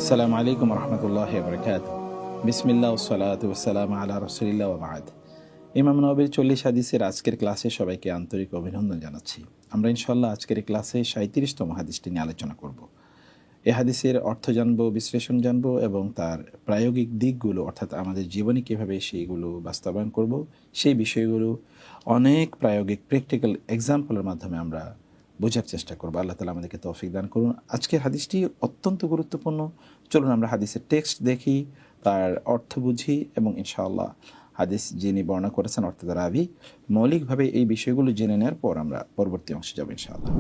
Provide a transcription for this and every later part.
আসসালামু আলাইকুম রহমতুল্লাহি ওয়া বারাকাতুহু। বিসমিল্লাহ ওয়াসসালাতু ওয়াসসালামু আলা রাসূলিল্লাহ ওয়া বা'দ। ইমাম নববীর 40 হাদিসের আজকের ক্লাসে সবাইকে আন্তরিক অভিনন্দন জানাচ্ছি। আমরা ইনশাআল্লাহ আজকের এই ক্লাসে 37তম হাদিসটি নিয়ে আলোচনা করব। এই হাদিসের অর্থ জানব, বিশ্লেষণ জানব এবং তার প্রায়োগিক দিকগুলো অর্থাৎ আমাদের জীবনে কীভাবে সেইগুলো বাস্তবায়ন করব সেই বিষয়গুলো অনেক প্রায়োগিক প্র্যাকটিক্যাল এক্সাম্পলের মাধ্যমে আমরা বোঝার চেষ্টা করবো। আল্লাহ তাআলা আমাদেরকে তৌফিক দান করুন। আজকের হাদিসটি অত্যন্ত গুরুত্বপূর্ণ। চলুন আমরা হাদিসের টেক্সট দেখি, তার অর্থ বুঝি এবং ইনশাআল্লাহ হাদিস যিনি বর্ণনা করেছেন অর্থাৎ রাবী মৌলিকভাবে এই বিষয়গুলো জেনে নেওয়ার পর আমরা পরবর্তী অংশে যাব ইনশাআল্লাহ।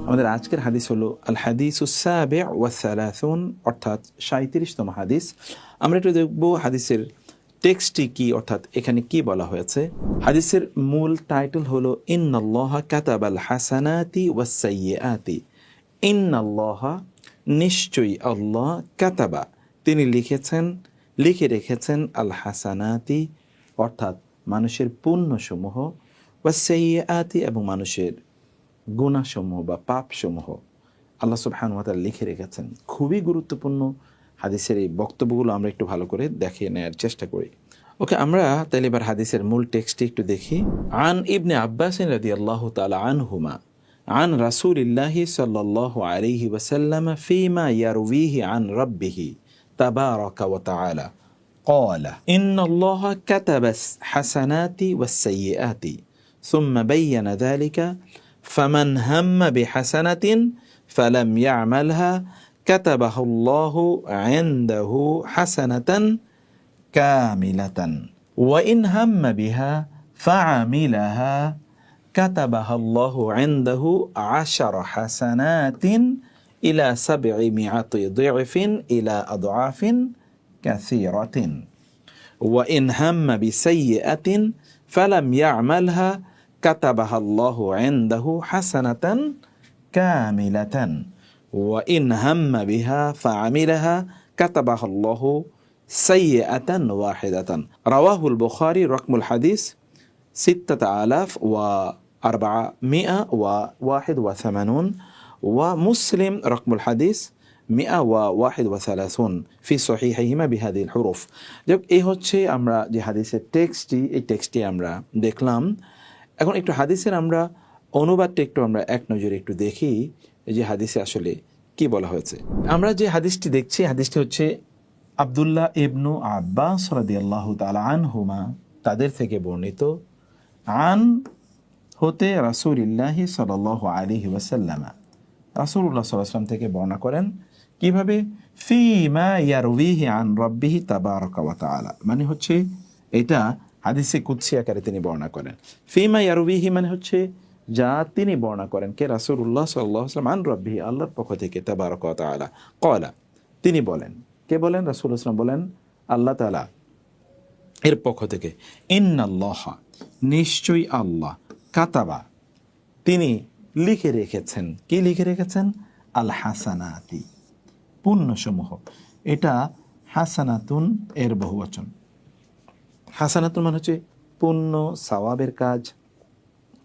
আমাদের আজকের হাদিস হলো আল হাদিসুস সাবি' ওয়া সালাসুন অর্থাৎ 37তম হাদিস। আমরা একটু দেখব হাদিসের টেক্সটটি কি, অর্থাৎ এখানে কি বলা হয়েছে। হাদিসের মূল টাইটেল হলো ইন্নাল্লাহা কাতাবাল হাসানাতি ওয়াস সাইয়্যাতি। ইন্নাল্লাহা নিশ্চয়ই আল্লাহ, কাতাবা তিনি লিখে রেখেছেন, আল হাসানাতি অর্থাৎ মানুষের পুণ্যসমূহ, ওয়াস সাইয়্যাতি এবং মানুষের গুনাহসমূহ বা পাপসমূহ আল্লাহ সুবহানাহু ওয়া তাআলা লিখে রেখেছেন। খুবই গুরুত্বপূর্ণ হাদিসের এই বক্তব্যগুলো আমরা একটু ভালো করে দেখে নেওয়ার চেষ্টা করি। ওকে, আমরা তাহলে এবার হাদিসের মূল টেক্সটটি একটু দেখি। আন ইবনে আব্বাস রাদিয়াল্লাহু তাআলা আনহুমা আন রাসূলিল্লাহি সাল্লাল্লাহু আলাইহি ওয়াসাল্লাম ফীমা ইয়ারউইহি আন রাব্বিহি তাবারাকা ওয়া তাআলা قال إن الله كتب الحسنات والسيئات ثم بين ذلك فمن هم بحسنة فلم يعملها كتبه الله عنده حسنة كاملة وإن هم بها فعملها كتبها الله عنده 10 حسنات إلى 700 ضعف إلى أضعاف كثيرة وإن هم بسيئة فلم يعملها كتبها الله عنده حسنة كاملة وإن هم بها فعملها كتبها الله سيئة واحدة رواه البخاري رقم الحديث 6481 ومسلم رقم الحديث 131 في صحيحهما بهذه الحروف। এই হচ্ছে আমরা যে হাদিসের টেক্সটটি আমরা দেখলাম। এখন একটু হাদিসের আমরা অনুবাদটা একটু আমরা এক নজরে একটু দেখি যে হাদিসে আসলে কি বলা হয়েছে। আমরা যে হাদিসটি দেখছি, হাদিসটি হচ্ছে আব্দুল্লাহ ইবনু আব্বাস রাদিয়াল্লাহু তাআলা আনহুমা তাদের থেকে বর্ণিত। আন হতে রাসূলুল্লাহি সাল্লাল্লাহু আলাইহি ওয়াসাল্লাম, রাসূলুল্লাহ সাল্লাল্লাহু আলাইহি ওয়াসাল্লাম থেকে বর্ণনা করেন। কিভাবে? ফীমা ইয়ারউইহি আন রাব্বিহি তাবারাকা ওয়া তাআলা, মানে হচ্ছে এটা হাদিসে কুদসি আকারে তিনি বর্ণনা করেন। ফীমা ইয়ারউইহি মানে হচ্ছে যা তিনি বর্ণনা করেন, কে? রাসূলুল্লাহ সাল্লাল্লাহু আলাইহি ওয়াসাল্লাম আন রাব্বিহি, আল্লাহর পক্ষ থেকে, তাবারাকা ওয়া তাআলা। ক্বালা তিনি বলেন, কে বলেন? রাসূলুল্লাহ সাল্লাল্লাহু আলাইহি ওয়াসাল্লাম বলেন আল্লাহ তাআলা এর পক্ষ থেকে, ইন্নাল্লাহা নিশ্চয়ই আল্লাহ, কাতাবা তিনি লিখে রেখেছেন। কি লিখে রেখেছেন? আল হাসানাতি পুণ্যসমূহ। এটা হাসানাতুন এর বহুবচন। হাসানাতুন মানে হচ্ছে পুণ্য, সওয়াবের কাজ,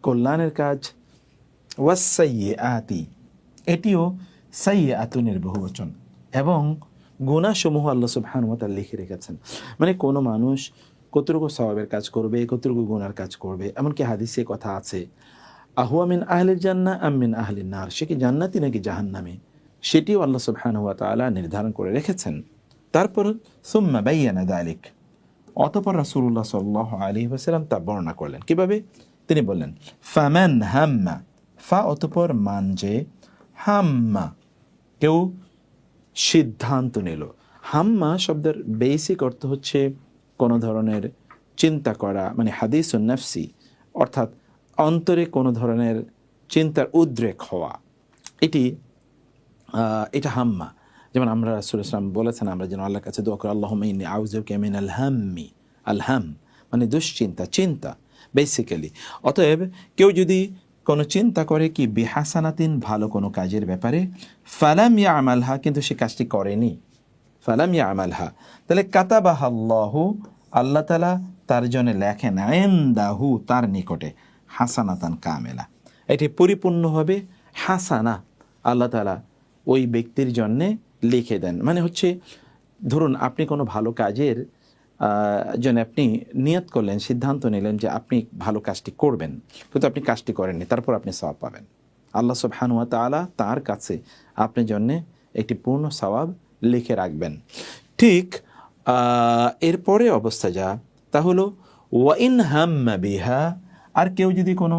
কল্যাণের কাজ। ওয়াস সাইয়্যাতি এটিও সাইয়্যাতুনের বহুবচন। এবং গুনাহসমূহ আল্লাহ সুবহানাহু ওয়া তাআলা লিখে রেখেছেন। মানে কোনো মানুষ কতটুকু সওয়াবের কাজ করবে, কতটুকু গুনার কাজ করবে। এমনকি হাদিসে কথা আছে, আহুয়া মিন আহলিল জান্নাহ আম মিন আহলিন নার, সে কি জান্নাতি নাকি জাহান্নামী, সেটিও আল্লাহ সুবহানাহু ওয়া তাআলা নির্ধারণ করে রেখেছেন। তারপর সুম্মা বায়্যানা যালিক, অতঃপর রাসূলুল্লাহ সাল্লাল্লাহু আলাইহি ওয়াসাল্লাম তা বর্ণনা করলেন। কিভাবে? তিনি বললেন ফামান হাম্মা, ফা অতঃপর মান, যে হাম্মা কেউ সিদ্ধান্ত নিল। হাম্মা শব্দের বেসিক অর্থ হচ্ছে কোনো ধরনের চিন্তা করা, মানে হাদিসুন নাফসি, অর্থাৎ অন্তরে কোনো ধরনের চিন্তার উদ্রেক হওয়া, এটা হাম্মা। যেমন আমরা রাসূলুল্লাহ সাল্লাল্লাহু আলাইহি ওয়াসাল্লাম বলেছেন আমরা যেন আল্লাহর কাছে দোয়া করি, আল্লাহুম্মা ইন্নী আউযু বিকা মিনাল হাম্মি। আল হাম মানে দুশ্চিন্তা, চিন্তা বেসিক্যালি। অতএব কেউ যদি কোনো চিন্তা করে কি বিহাসানাতিন, ভালো কোনো কাজের ব্যাপারে, ফালাম ইয়ামালহা কিন্তু সে কাজটি করেনি, ফালাম ইয়ামালহা, তাহলে কাতাবাহা আল্লাহু, আল্লাহ তাআলা তার জন্য লেখেন ইনদাহু, তার নিকটে, হাসানাতান কামেলা, এটি পরিপূর্ণভাবে হাসানা আল্লাহ তাআলা ওই ব্যক্তির জন্যে লিখে দেন। মানে হচ্ছে ধরুন আপনি কোনো ভালো কাজের জন্য আপনি নিয়ত করলেন, সিদ্ধান্ত নিলেন যে আপনি ভালো কাজটি করবেন, কিন্তু আপনি কাজটি করেননি, তারপর আপনি সওয়াব পাবেন। আল্লাহ সুবহানাহু ওয়া তাআলা তার কাছে আপনার জন্যে একটি পূর্ণ সওয়াব লিখে রাখবেন। ঠিক এরপরে অবস্থা যা, তা হলো ওয়া ইন হাম্মা বিহা, আর কেউ যদি কোনো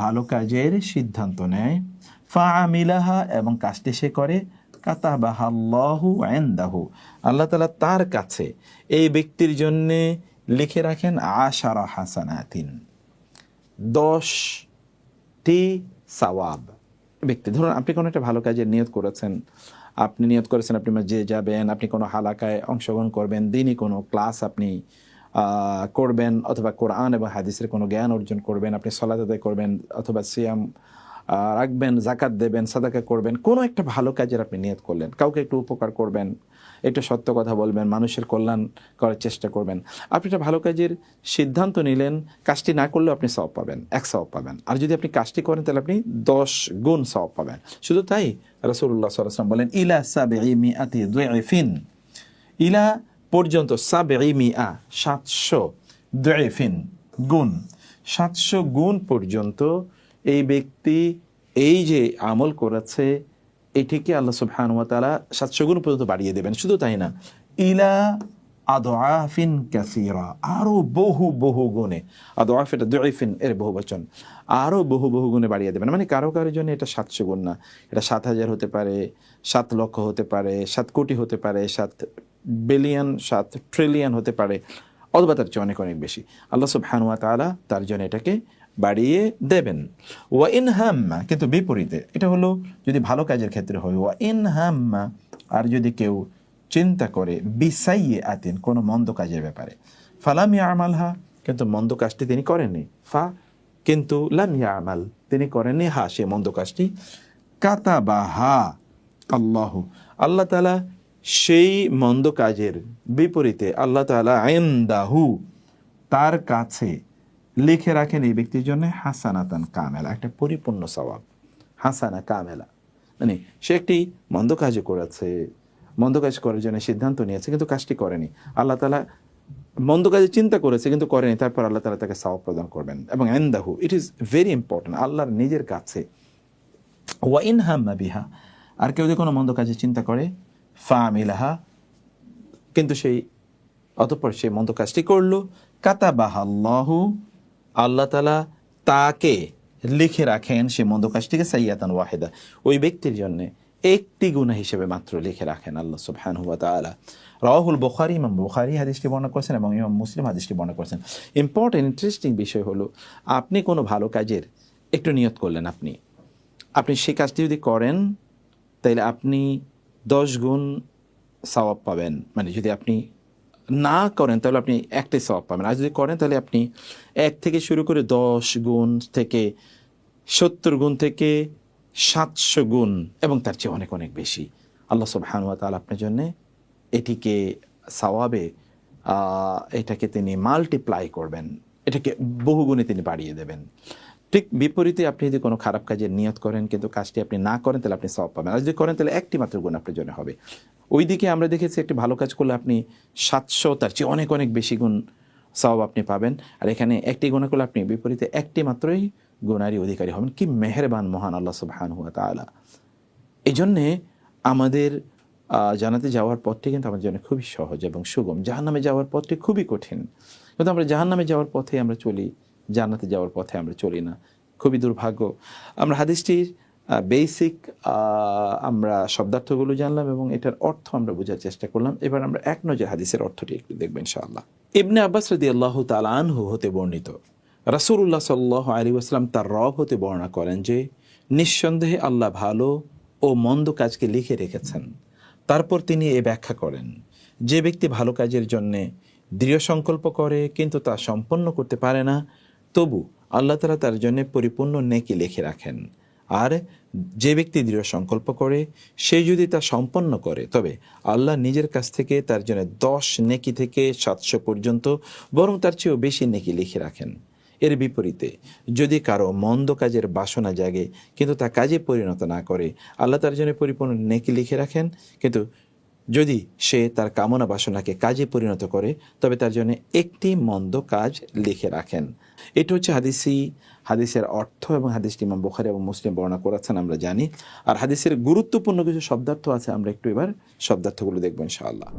ভালো কাজের সিদ্ধান্ত নেয়, ফাআমিলাহা, এবং কাজটি সে করে, কাতাবাহাল্লাহু ইনদাহু, আল্লাহ তাআলা তার কাছে এই ব্যক্তির জন্যে লিখে রাখেন 10 হাসানাতিন, 10টি সওয়াব। ব্যক্তি ধরুন আপনি কোনো একটা ভালো কাজের নিয়ত করেছেন, আপনি নিয়ত করেছেন আপনি মসজিদে যাবেন, আপনি কোনো হালাকায় অংশগ্রহণ করবেন, দিনই কোনো ক্লাস আপনি করবেন, অথবা কোরআন এবং হাদিসের কোনো জ্ঞান অর্জন করবেন, আপনি সালাত আদায় করবেন, অথবা সিয়াম রাখবেন, যাকাত দেবেন, সাদাকা করবেন, কোনো একটা ভালো কাজের আপনি নিয়ত করলেন, কাউকে একটু উপকার করবেন, একটু সত্য কথা বলবেন, মানুষের কল্যাণ করার চেষ্টা করবেন, আপনি একটা ভালো কাজের সিদ্ধান্ত নিলেন, কাজটি না করলেও আপনি সওয়াব পাবেন, 1 সওয়াব পাবেন, আর যদি আপনি কাজটি করেন তাহলে আপনি 10 গুণ সওয়াব পাবেন। শুধু তাই, রাসূলুল্লাহ সাল্লাল্লাহু আলাইহি ওয়াসাল্লাম বলেন ইলা 700 দুইফিন, ইলা পর্যন্ত, 700 দুইফিন গুণ, 700 গুণ পর্যন্ত এই ব্যক্তি এই যে আমল করেছে এটিকে আল্লাহ সুবহানাহু ওয়া তাআলা 700 গুণ পর্যন্ত বাড়িয়ে দেবেন। শুধু তাই না, ইলা আদআফিন কাসীরা, আরো বহু বহু গুণে, আদআফ এটা দুইফিন এর বহুবচন, আরো বহু বহু গুণে বাড়িয়ে দেবেন। মানে কারো কারোর জন্য এটা 700 গুণ না, এটা 7,000 হতে পারে, 7 লক্ষ হতে পারে, 7 কোটি হতে পারে, 7 বিলিয়ন, 7 ট্রিলিয়ন হতে পারে, অথবা তার চেয়ে অনেক অনেক বেশি। আল্লাহ সুবহানাহু ওয়া তাআলা তার জন্য এটাকে বাড়িয়ে দেবেন। ওয়া ইন হাম্মা, কিন্তু বিপরীতে, এটা হলো যদি ভালো কাজের ক্ষেত্রে হয়। ওয়া ইন হাম্মা, আর যদি কেউ চিন্তা করে, বিসাইয়্যাতিন, কোনো মন্দ কাজের ব্যাপারে, ফালাম ইয়ামালহা, কিন্তু মন্দ কাজটি তিনি করেননি, কিন্তু লাম ইয়ামাল, তিনি করেননি, সে মন্দ কাজটি, কাতাবাহা আল্লাহু, আল্লাহ তাআলা সেই মন্দ কাজের বিপরীতে আল্লাহ তাআলা ইনদাহু, তার কাছে লিখে রাখেন এই ব্যক্তির জন্য হাসানাতান কামেলা, একটা পরিপূর্ণ সওয়াব, হাসানা কামেলা। মানে সে একটি মন্দ কাজ করেছে, মন্দ কাজ করার জন্য সিদ্ধান্ত নিয়েছে, কিন্তু কাজটি করেনি, আল্লাহ তাআলা মন্দ কাজে চিন্তা করেছে কিন্তু করেনি, তারপর আল্লাহ তাআলা তাকে সওয়াব প্রদান করবেন। এবং ইনদাহু, ইট ইজ ভেরি ইম্পর্টেন্ট, আল্লাহর নিজের কাছে। ওয়া ইন হাম্মা বিহা, আর কেউ যদি কোনো মন্দ কাজে চিন্তা করে, ফাআমিলাহা, কিন্তু অতঃপর সেই মন্দ কাজটি করলো, কাতাবাহাল্লাহু, আল্লাহ তাআলা তাকে লিখে রাখেন সে মন্দ কাজটিকে সাইয়াতান ওয়াহিদা, ওই ব্যক্তির জন্য একটি গুনাহ হিসেবে মাত্র লিখে রাখেন আল্লাহ সুবহানাহু ওয়া তাআলা। রাওয়াহুল বুখারী, ইমাম বুখারী হাদিসটি বর্ণনা করেছেন এবং ইমাম মুসলিম হাদিসটি বর্ণনা করেছেন। ইম্পর্টেন্ট ইন্টারেস্টিং বিষয় হলো, আপনি কোনো ভালো কাজের একটু নিয়ত করলেন, আপনি সেই কাজটি যদি করেন তাইলে আপনি 10 গুণ সওয়াব পাবেন। মানে যদি আপনি না করেন তাহলে আপনি একটাই সওয়াব পাবেন, আর যদি করেন তাহলে আপনি 1 থেকে শুরু করে 10 গুণ থেকে 70 গুণ থেকে 700 গুণ এবং তার চেয়ে অনেক অনেক বেশি আল্লাহ সুবহানাহু ওয়া তাআলা আপনার জন্য এটিকে সওয়াবে এটাকে তিনি মাল্টিপ্লাই করবেন, এটাকে বহুগুণে তিনি বাড়িয়ে দেবেন। ঠিক বিপরীতে আপনি যদি কোনো খারাপ কাজের নিয়ত করেন কিন্তু কাজটি আপনি না করেন তাহলে আপনি সওয়াব পাবেন, আর যদি করেন তাহলে একটি মাত্র গুণ আপনার জন্য হবে। ওইদিকে আমরা দেখেছি একটি ভালো কাজ করলে আপনি 700, তার চেয়ে অনেক অনেক বেশি গুণ সওয়াব আপনি পাবেন, আর এখানে একটি গুনাহ করলে আপনি বিপরীতে একটি মাত্রই গুনারই অধিকারী হবেন। কি মেহেরবান মহান আল্লাহ সুবহানাহু ওয়া তাআলা। এই জন্যে আমাদের জান্নাতে যাওয়ার পথটি কিন্তু আমাদের জন্য খুবই সহজ এবং সুগম, জাহান্নামে যাওয়ার পথটি খুবই কঠিন। কিন্তু আমরা জাহান্নামে যাওয়ার পথে আমরা চলি, জান্নাতে যাওয়ার পথে আমরা চলি না, খুবই দুর্ভাগ্য। আমরা হাদিসটির বেসিক আমরা শব্দার্থগুলো জানলাম এবং এটার অর্থ আমরা বোঝার চেষ্টা করলাম। এবার আমরা এক নজর হাদিসের অর্থটি একটু দেখবেন ইনশাআল্লাহ। ইবনে আব্বাস রাদিয়াল্লাহু তাআলা আনহু হতে বর্ণিত, রাসূলুল্লাহ সাল্লাল্লাহু আলাইহি ওয়াসাল্লাম তার রব হতে বর্ণনা করেন যে, নিঃসন্দেহে আল্লাহ ভালো ও মন্দ কাজকে লিখে রেখেছেন। তারপর তিনি এ ব্যাখ্যা করেন, যে ব্যক্তি ভালো কাজের জন্যে দৃঢ় সংকল্প করে কিন্তু তা সম্পন্ন করতে পারে না, তবু আল্লাহ তাআলা তার জন্য পরিপূর্ণ নেকি লিখে রাখেন। আর যে ব্যক্তি দৃঢ় সংকল্প করে সে যদি তা সম্পন্ন করে তবে আল্লাহ নিজের কাছ থেকে তার জন্য 10 নেকি থেকে 700 পর্যন্ত বরং তার চেয়েও বেশি নেকি লিখে রাখেন। এর বিপরীতে যদি কারো মন্দ কাজের বাসনা জাগে কিন্তু তা কাজে পরিণত না করে, আল্লাহ তার জন্য পরিপূর্ণ নেকি লিখে রাখেন, কিন্তু যদি সে তার কামনা বাসনাকে কাজে পরিণত করে তবে তার জন্য একটি মন্দ কাজ লিখে রাখেন। এটা হচ্ছে হাদিসের অর্থ, এবং হাদিসটি ইমাম বুখারী এবং মুসলিম বর্ণনা করেছেন আমরা জানি। আর হাদিসের গুরুত্বপূর্ণ কিছু শব্দার্থ আছে, আমরা একটু এবার শব্দার্থগুলো দেখবো ইনশাআল্লাহ।